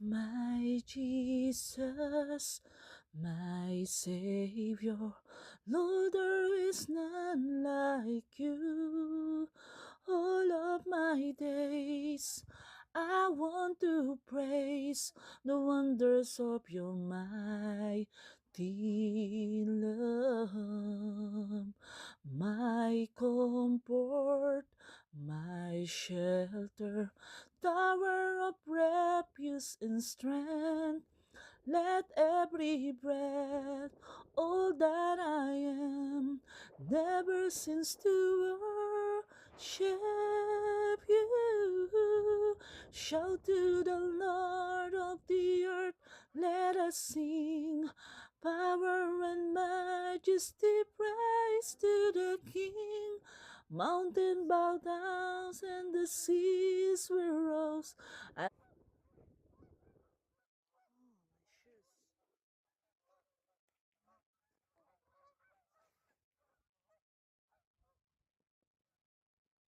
My Jesus, my Savior, Lord, there is none like you. All of my days, I want to praise the wonders of your mighty love. My comfort, my shelter, tower of refuge and strength. Let every breath, all that I am, never cease to worship you. Shout to the Lord of the earth, let us sing. Power and majesty, praise to the King. Mountain bow down and the seas will rose.